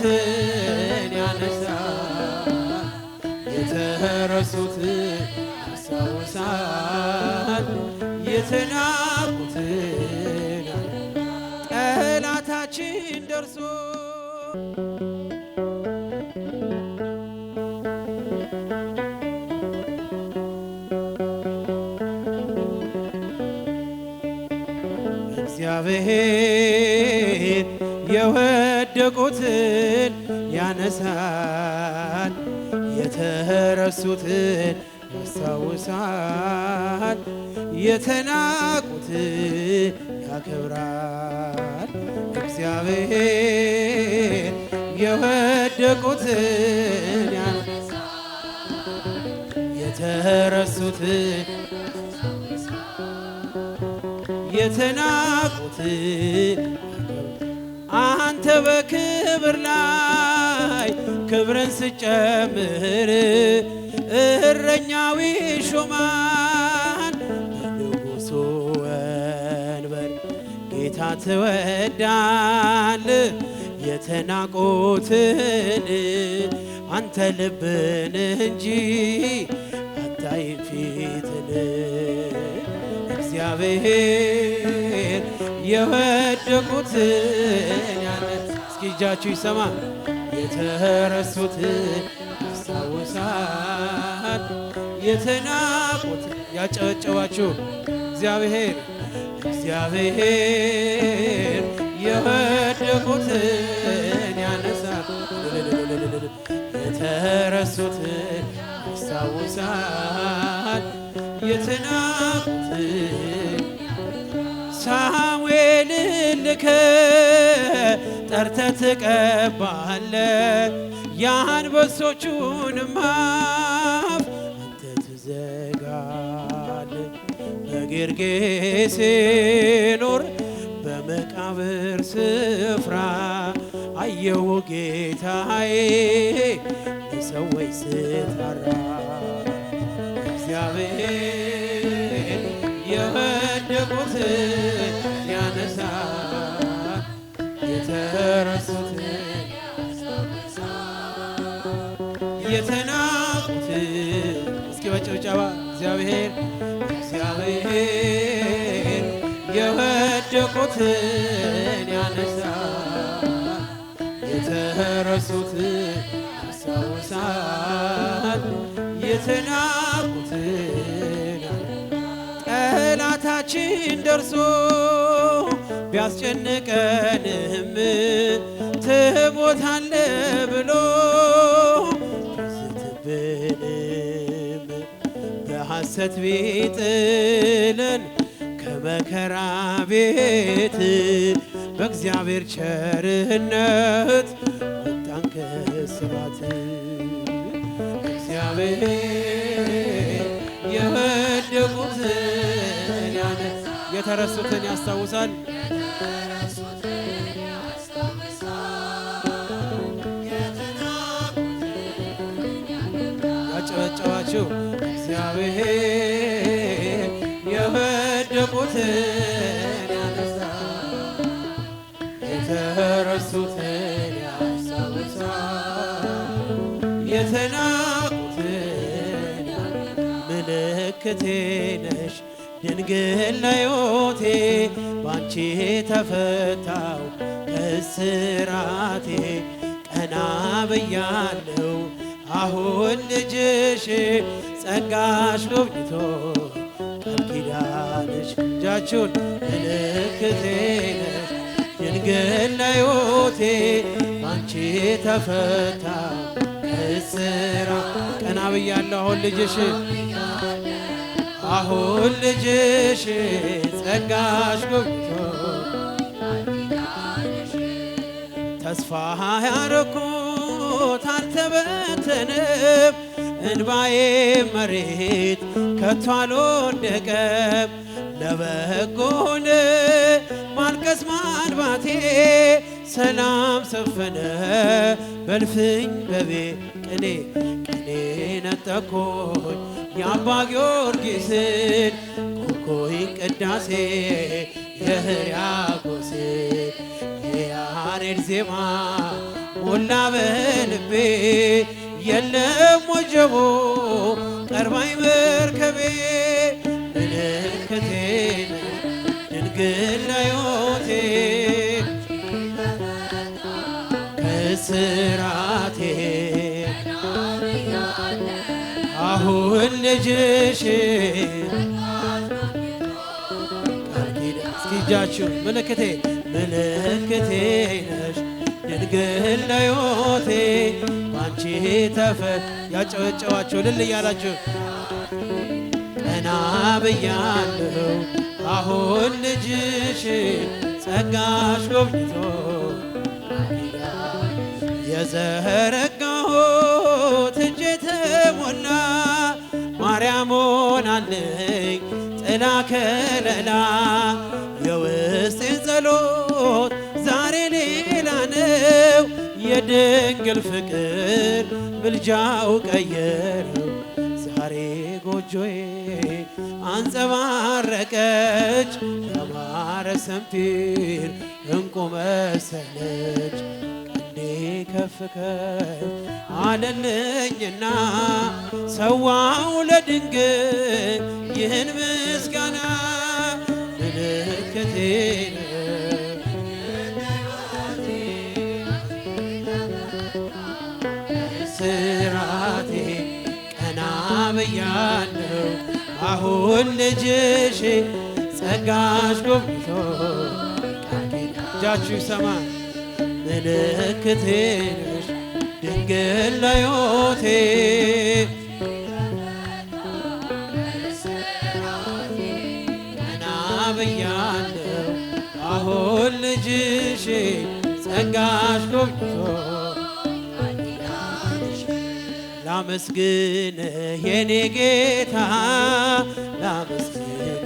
የተናቁትን ያነሳል የተረሱትን ያስታውሳል የተናቁትን ጠላታችን ደርሶ እግዚአብሔር የወደቁትን ያነሳል የተረሱትን ያስታውሳል የተናቁትን ያከብራል። እግዚአብሔር የወደቁትን ያነሳል የተረሱትን የተናቁትን አንተ በክብር ላይ ክብርን ስጨምር እረኛው ይሾማል በንጉሡ ወንበር ጌታ ትወዳል የተናቁትን አንተ ልብን እንጂ አታይም ፊትን እግዚአብሔር የወደቁትን ያነሳል። እስኪ እጃችሁ ይሰማ የተረሱትን ያስታውሳል የተናቁትን ያጨበጨባችሁ እግዚአብሔር የወደቁትን ያነሳል የተረሱትን ያስታውሳል የተናቁትን ሳሙኤልን ልከ ጠርተህ ትቀባለህ የአንበሶቹንም አፍ አንተ ትዘጋለህ በጌርጌሴኖን በመቃብር ስፍራ አየሁ ጌታዬ ለሰዎች ስትራራ እግዚአብሔር የወደቁትን ያነሳል የተረሱትን የተናቁትን እስኪ በጭብጨባ እግዚአብሔር የወደቁትን ያነሳል የተረሱትን ያስታውሳል የተናቁትን ጠላታችን ደርሶ ቢያስጨንቀንም ትሞታለህ ብሎ ስትብንም በሐሰት ቢጥለን ከመከራ ቤት በእግዚአብሔር ቸርነት ወጣን ከእስራት እግዚአብሔር የወደቁትን የተረሱትን ያስታውሳል ያጨበጨባችሁ እግዚአብሔር የወደቁትን ያነሳል የተረሱትን ያስታውሳል የተናቁትን ምልክቴ ነሽ ድንግል ለሕይወቴ ባንቺ ተፈታው ከእስራቴ ቀና ብያለሁ አሁን ልጅሽ ጸጋሽ ጎብኝቶ ቃል ኪዳንሽ እጃችሁን ምልክቴ ነሽ ድንግል ለሕይወቴ ባንቺ ተፈታው ከእስራት ቀና ብያለሁ አሁን ልጅሽ ጸጋሽ ጎብኝቶ ተስፋ ያረኩት አልተበተነም እንባዬ መሬት ከቶ አልወደቀም ለበጎ ሆነ ማልቀስ ማንባቴ ሰላም ሰፈነ በልፍኝ በቤት ቅኔ ነጠቆኝ የአባ ጊዮርጊስን ኮኮይን ቅዳሴ የሕርያቆስን የያሬድ ዜማ ሞላ በልቤ የለም ወጀቦ ቀርባኝ መርከቤ ምልክቴ ድንግል ለሕይወቴ ከስራቴ አሁን ልጅሽ እስኪ እጃችሁ ምልክቴ ምልክቴ ነሽ ድንግል ለሕይወቴ ባንቺ ያጨበጨባችሁ እልል እያላችሁ ቀና ብያለሁ አሁን ልጅሽ ጸጋሽ ጎብኝቶ የዘረጋሁት እጄ ተሞላ ማርያም ሆናለኝ ጥላ ከለላ የውስጤን ጸሎት ዛሬ ሌላ ነው የድንግል ፍቅር ምልጃው ቀየረው ዛሬ ጎጆዬ አንጸባረቀች ያማረ ሰንፔር እንቁ መሰለች ቀንዴ ከፍ ከፍ አለልኝና ሰዋው ለድንግል ይህን ምስጋና ምልክቴ ስራቴ ቀና ብያለሁ አሁን ልጅሽ ጸጋሽ ጎብኝቶ እጃችሁ ይሰማ ምልክቴ ነሽ ድንግል ለሕይወቴ ቀና ብያለሁ አሁን ልጅሽ ጸጋሽ ጎብኝቶ ላመስግንህ የኔ ጌታ ላመስግንህ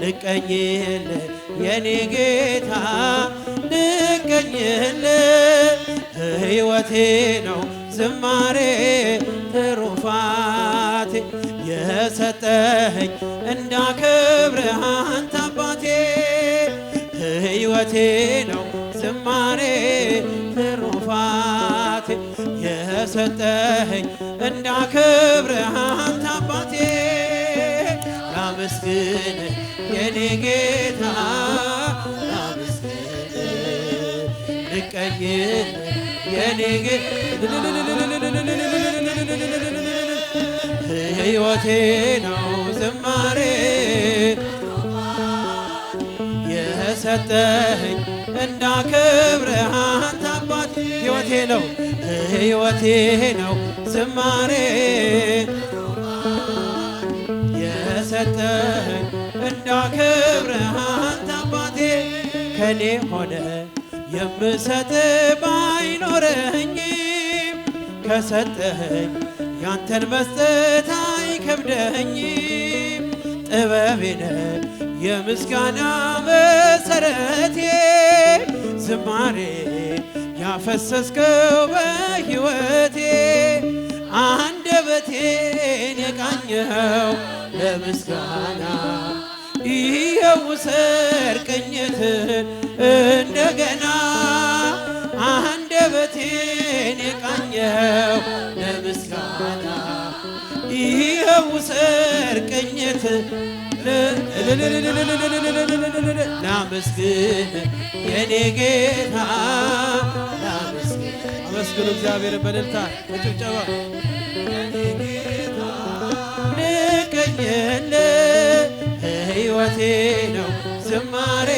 ልቀኝልህ የኔ ጌታ ልቀኝልህ ሕይወቴ ነው ዝማሬ ትሩፋቴ የሰጠኸኝ እንዳከብርህ አንተ አባቴ ሕይወቴ ነው ዝማሬ ትሩፋቴ የሰጠኸኝ እንዳከብርህ አንተ አባቴ ላመስግንህ የኔ ጌታ ላመስግንህ ልቀኝልህ የኔ ጌታ ሕይወቴ ነው ዝማሬ የሰጠኸኝ እንዳከብርህ አንተ አባቴ ሕይወቴ ነው ሕይወቴ ነው ዝማሬ የሰጠኸኝ እንዳከብርህ አንተ አባቴ ከኔ ሆነ የምሰጥ ባይኖረኝም ከሰጠኸኝ ያንተን መስጠት አይከብደኝም ጥበቤ ነህ የምስጋና መሰረቴ ዝማሬ ያፈሰስከው በሕይወቴ አንደበቴን የቃኘኸው ለምስጋና ይኸው ውሰድ ቅኝትህን እንደገና አንደበቴን የቃኘኸው ለምስጋና ይኸው ውሰድ ቅኝትህን ላመስግን የኔ ጌታ ላመስግን አመስግኑ እግዚአብሔርን በእልልታ በጭብጨባ ልቀኝልህ ሕይወቴ ነው ዝማሬ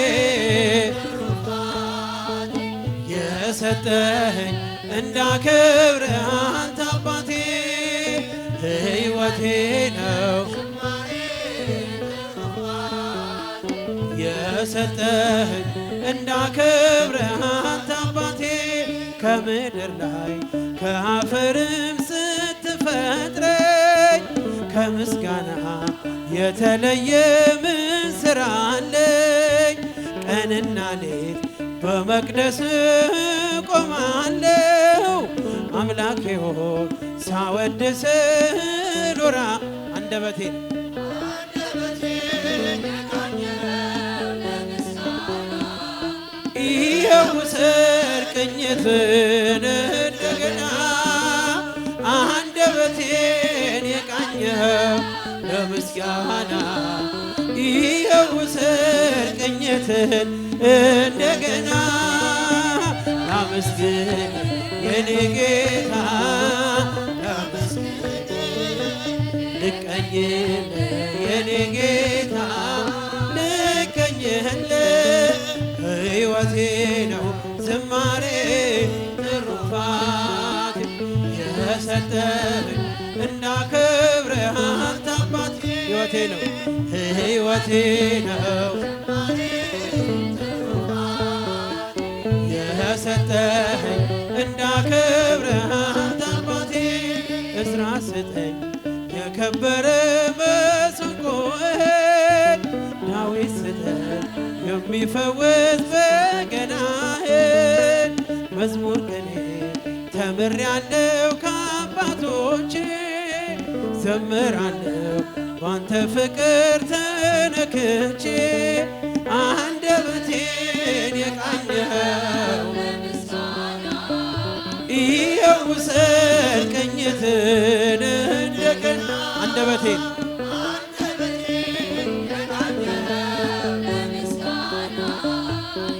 የሰጠኸኝ እንዳከብርህ አንተ አባቴ ሕይወቴ ነው የሰጠኸኝ እንዳከብርህ አንተ አባቴ ከምድር ላይ ከአፈርም ስትፈጥረኝ ከምስጋና የተለየ ምን ሥራ አለኝ? ቀንና ሌት በመቅደስ ቆማለሁ አምላኬ ሆይ ሳወድስ ኖራ አንደበቴ ይኸው ውሰድ ቅኝትን እንደገና አንደበቴን የቃኘኸው ለምስጋና ይኸው ውሰድ ቅኝትን እንደገና ላመስግን የኔ ጌታ ላመስግን ልቀኝልህ የኔ ጌታ ልቀኝልህ ሕይወቴ ነው ዝማሬ ትሩፋት የሰጠኝ እንዳከብርህ አንተ አባት ሕይወቴ ነው ሕይወቴ ነው የሰጠኝ እንዳከብርህ አንተ አባቴ እዝራ ስጠኝ የከበረ መሰንቆህን ዳዊት ስጠኝ የሚፈውስ በገናህን መዝሙር ቅኔ ተምሬአለሁ ከአባቶቼ ዘምራለሁ ባንተ ፍቅር ተነክቼ አንደበቴን የቃኘኸው ይኸው ውሰድ ቅኝትን እንደገና አንደበቴን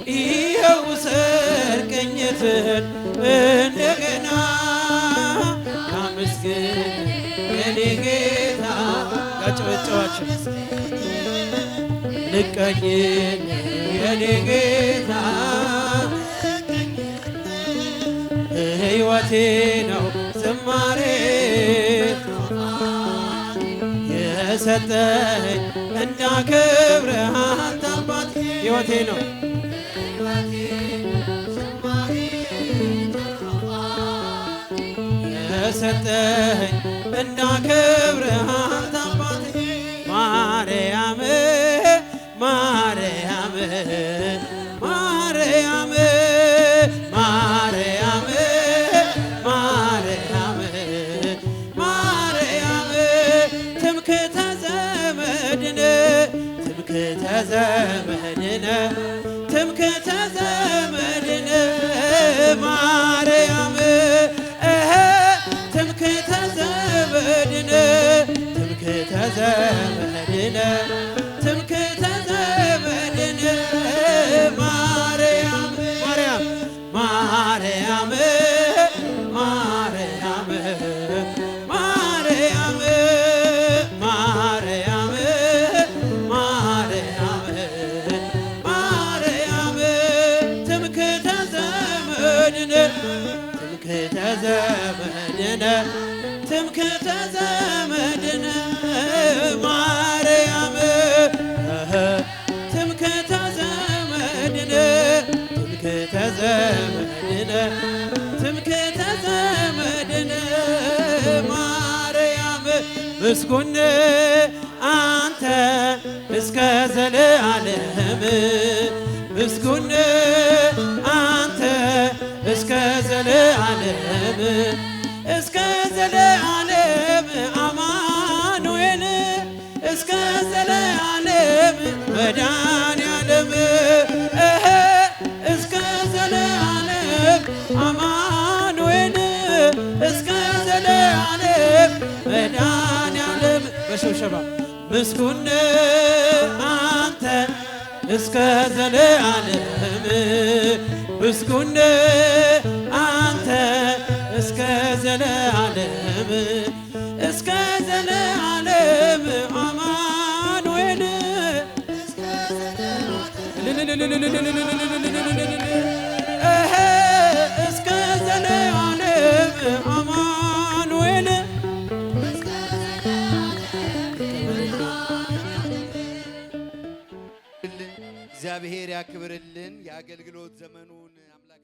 ይኸው ውሰድ ቅኝትን እንደገና ላመስግን የኔ ጌታ ያጨበጨባችሁ ልቀኝልህ የኔ ጌታ ሕይወቴ ነው ዝማሬ የሰጠኝ እንዳከብርህ አንተ አባት ሕይወቴ ነው የሰጠኝ እንዳከብርህ አንተ አባት ማርያም ማርያም ማርያም ማርያም ማርያም ማርያም ትምክህተ ዘመድነ ትምክህተ ዘመድነ ትምክህተ ዘመድነ ማርያም ትምክህተ ዘመድነ ትምክህተ ዘመድነ ትምክህተ ዘመድነ ማርያም ማርያም ማርያም ማርያም ማርያም ማርያም ማርያም ትምክህተ ዘመድነ ትምክህተ ዘመድነ ትምክህተ ዘመድነ ማርያም ትምክህተ ዘመድነ ትምክህተ ዘመድነ ትምክህተ ዘመድነ ማርያም ምስጉን አንተ እስከ ዘለዓለም ምስጉን አንተ እስከ ዘለዓለም እስከ ዘለዓለም አማኑኤል እስከ ዘለዓለም መድኃኒዓለም እስከ ዘለዓለም አማኑኤል እስከ ዘለዓለም መድኃኒዓለም በሽብሸባ ምስጉን አንተ እስከ ዘለዓለም ምስጉን አንተ እስከ ዘለዓለም እስከ ዘለዓለም አማኑኤል እስከ ዘለዓለም አማኑኤል እግዚአብሔር ያክብርልን። የአገልግሎት ዘመኑ